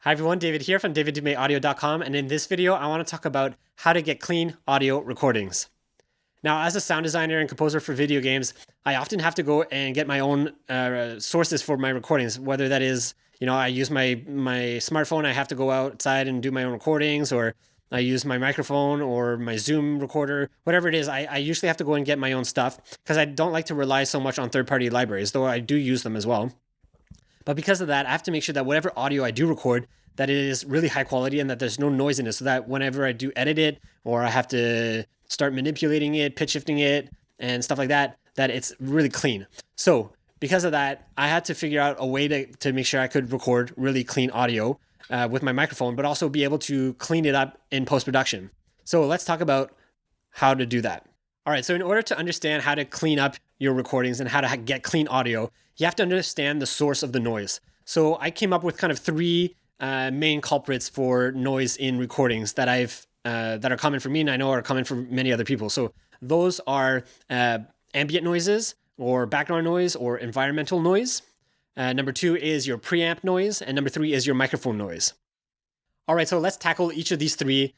Hi everyone, David here from daviddumaiaudio.com, and in this video I want to talk about how to get clean audio recordings. Now, as a sound designer and composer for video games, I often have to go and get my own sources for my recordings, whether that is, I use my smartphone, I have to go outside and do my own recordings, or I use my microphone or my Zoom recorder, whatever it is. I usually have to go and get my own stuff because I don't like to rely so much on third-party libraries, though I do use them as well. But because of that, I have to make sure that whatever audio I do record, that it is really high quality and that there's no noise in it, so that whenever I do edit it or I have to start manipulating it, pitch shifting it, and stuff like that, that it's really clean. So because of that, I had to figure out a way to make sure I could record really clean audio with my microphone, but also be able to clean it up in post-production. So let's talk about how to do that. All right, so in order to understand how to clean up your recordings and how to get clean audio, you have to understand the source of the noise. So I came up with kind of three main culprits for noise in recordings that are common for me and I know are common for many other people. So those are ambient noises or background noise or environmental noise. Number two is your preamp noise, and number three is your microphone noise. All right, so let's tackle each of these three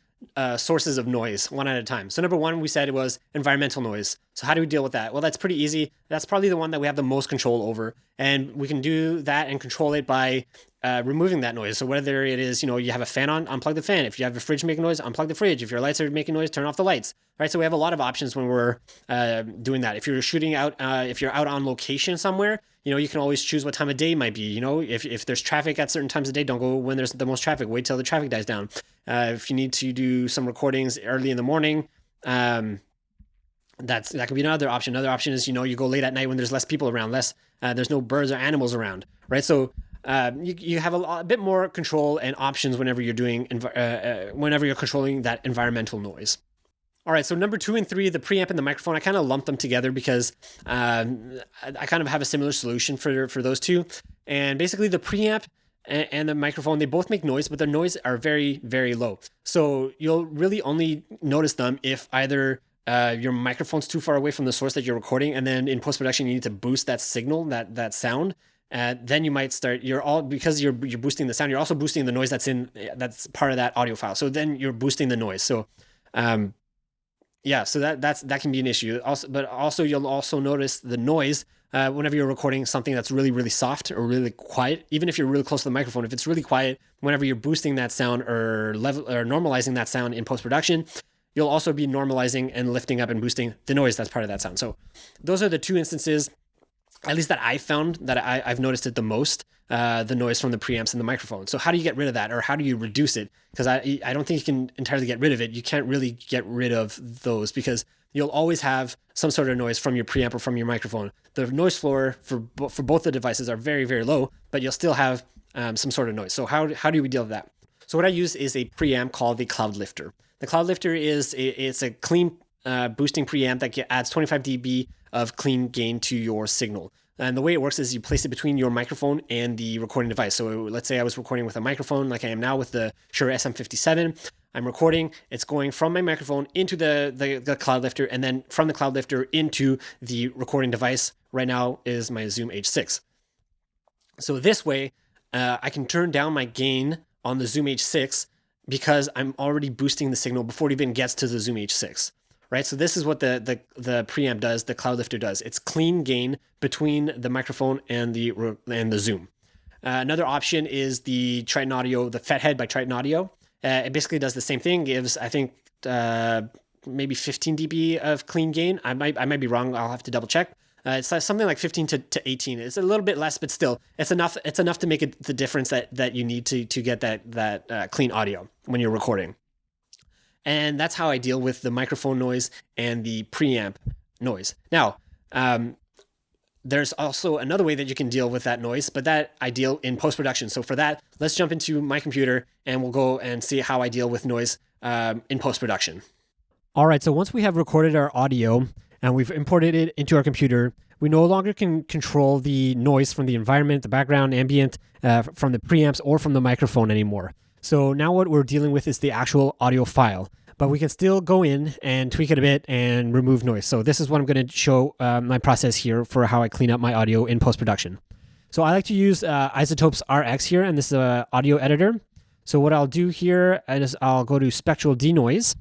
sources of noise one at a time. So number one, we said it was environmental noise. So how do we deal with that? Well, that's pretty easy. That's probably the one that we have the most control over. And we can do that and control it by removing that noise. So whether it is, you have a fan on, unplug the fan. If you have a fridge making noise, unplug the fridge. If your lights are making noise, turn off the lights. Right? So we have a lot of options when we're doing that. If you're shooting out, if you're out on location somewhere, you can always choose what time of day it might be. If there's traffic at certain times of day, don't go when there's the most traffic. Wait till the traffic dies down. If you need to do some recordings early in the morning, that could be another option. Another option is, you go late at night when there's less people around, there's no birds or animals around, right? So you have a bit more control and options whenever you're doing, whenever you're controlling that environmental noise. All right, so number 2 and 3, the preamp and the microphone, I kind of lumped them together because I kind of have a similar solution for those two. And basically the preamp and the microphone, they both make noise, but their noise are very, very low. So you'll really only notice them if either your microphone's too far away from the source that you're recording, and then in post-production you need to boost that signal, that sound. Then you might start, because you're boosting the sound, you're also boosting the noise that's part of that audio file. So then you're boosting the noise. So so that can be an issue. But also you'll also notice the noise whenever you're recording something that's really, really soft or really quiet. Even if you're really close to the microphone, if it's really quiet, whenever you're boosting that sound or normalizing that sound in post-production, you'll also be normalizing and lifting up and boosting the noise that's part of that sound. So those are the two instances, at least that I found, that I've noticed it the most, the noise from the preamps and the microphone. So how do you get rid of that, or how do you reduce it? Because I don't think you can entirely get rid of it. You can't really get rid of those because you'll always have some sort of noise from your preamp or from your microphone. The noise floor for both the devices are very, very low, but you'll still have some sort of noise. So how do we deal with that? So what I use is a preamp called the Cloud Lifter. The Cloud Lifter it's a clean boosting preamp that adds 25 dB of clean gain to your signal. And the way it works is you place it between your microphone and the recording device. So let's say I was recording with a microphone like I am now with the Shure SM57. I'm recording, it's going from my microphone into the Cloud Lifter, and then from the Cloud Lifter into the recording device. Right now is my Zoom H6. So this way, I can turn down my gain on the Zoom H6 because I'm already boosting the signal before it even gets to the Zoom H6. Right, so this is what the preamp does, the Cloud Lifter does. It's clean gain between the microphone and the Zoom. Another option is the Triton Audio, the Fathead by Triton Audio. It basically does the same thing, gives, I think, maybe 15 dB of clean gain. I might be wrong, I'll have to double check. It's something like 15 to 18. It's a little bit less, but still, it's enough to make it the difference that you need to get that clean audio when you're recording. And that's how I deal with the microphone noise and the preamp noise. Now, there's also another way that you can deal with that noise, but that I deal in post-production. So for that, let's jump into my computer and we'll go and see how I deal with noise in post-production. All right, so once we have recorded our audio and we've imported it into our computer, we no longer can control the noise from the environment, the background, ambient, from the preamps or from the microphone anymore. So now what we're dealing with is the actual audio file, but we can still go in and tweak it a bit and remove noise. So this is what I'm going to show my process here for how I clean up my audio in post-production. So I like to use Isotopes RX here, and this is an audio editor. So what I'll do here is I'll go to spectral denoise.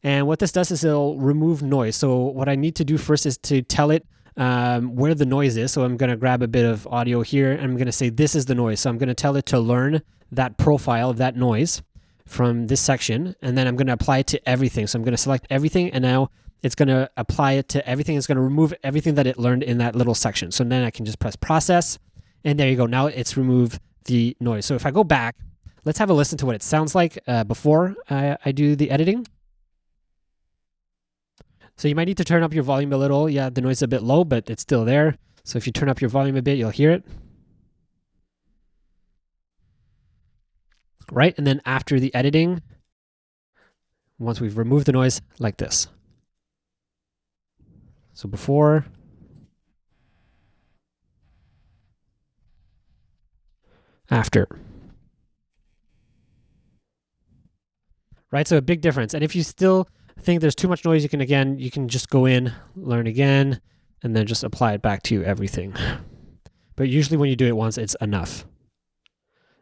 And what this does is it'll remove noise. So what I need to do first is to tell it where the noise is. So I'm going to grab a bit of audio here and I'm going to say this is the noise. So I'm going to tell it to learn that profile of that noise from this section, and then I'm going to apply it to everything. So I'm going to select everything, and now it's going to apply it to everything. It's going to remove everything that it learned in that little section. So then I can just press process, and there you go. Now it's removed the noise. So if I go back, let's have a listen to what it sounds like before I do the editing. So you might need to turn up your volume a little. Yeah, the noise is a bit low, but it's still there. So if you turn up your volume a bit, you'll hear it. Right, and then after the editing, once we've removed the noise, like this. So before, after. Right, so a big difference. And if you still think there's too much noise, you can just go in, learn again, and then just apply it back to everything. But usually when you do it once, it's enough.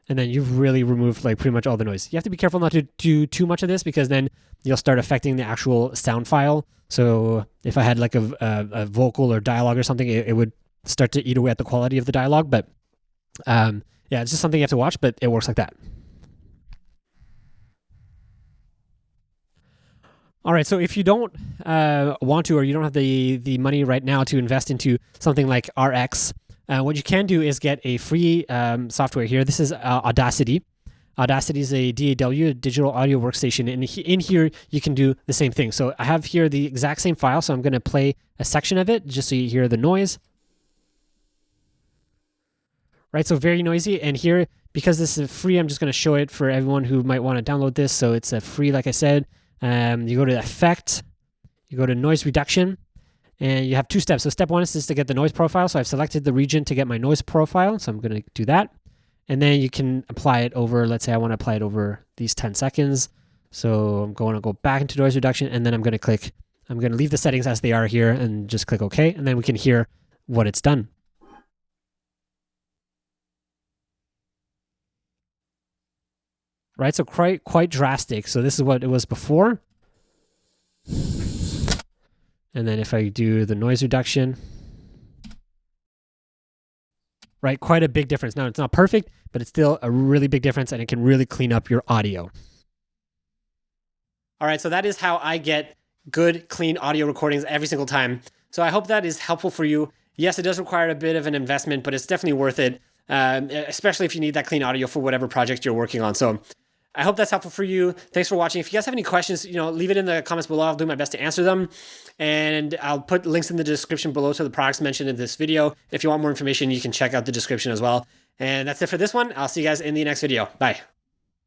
And then you've really removed like pretty much all the noise. You have to be careful not to do too much of this, because then you'll start affecting the actual sound file. So if I had like a vocal or dialogue or something, it would start to eat away at the quality of the dialogue. But yeah, it's just something you have to watch, but it works like that. All right, so if you don't want to, or you don't have the money right now to invest into something like RX, what you can do is get a free software here. This is Audacity. Audacity is a DAW, a digital audio workstation. And in here, you can do the same thing. So I have here the exact same file. So I'm going to play a section of it just so you hear the noise. Right, so very noisy. And here, because this is free, I'm just going to show it for everyone who might want to download this. So it's a free, like I said. You go to Effect, you go to Noise Reduction, and you have two steps. So step one is just to get the noise profile. So I've selected the region to get my noise profile. So I'm going to do that. And then you can apply it over, let's say I want to apply it over these 10 seconds. So I'm going to go back into noise reduction, and then I'm going to leave the settings as they are here and just click OK. And then we can hear what it's done. Right, so quite drastic. So this is what it was before. And then if I do the noise reduction, right, quite a big difference. Now, it's not perfect, but it's still a really big difference, and it can really clean up your audio. All right, so that is how I get good, clean audio recordings every single time. So I hope that is helpful for you. Yes, it does require a bit of an investment, but it's definitely worth it, especially if you need that clean audio for whatever project you're working on. So I hope that's helpful for you. Thanks for watching. If you guys have any questions, leave it in the comments below. I'll do my best to answer them. And I'll put links in the description below to the products mentioned in this video. If you want more information, you can check out the description as well. And that's it for this one. I'll see you guys in the next video. Bye.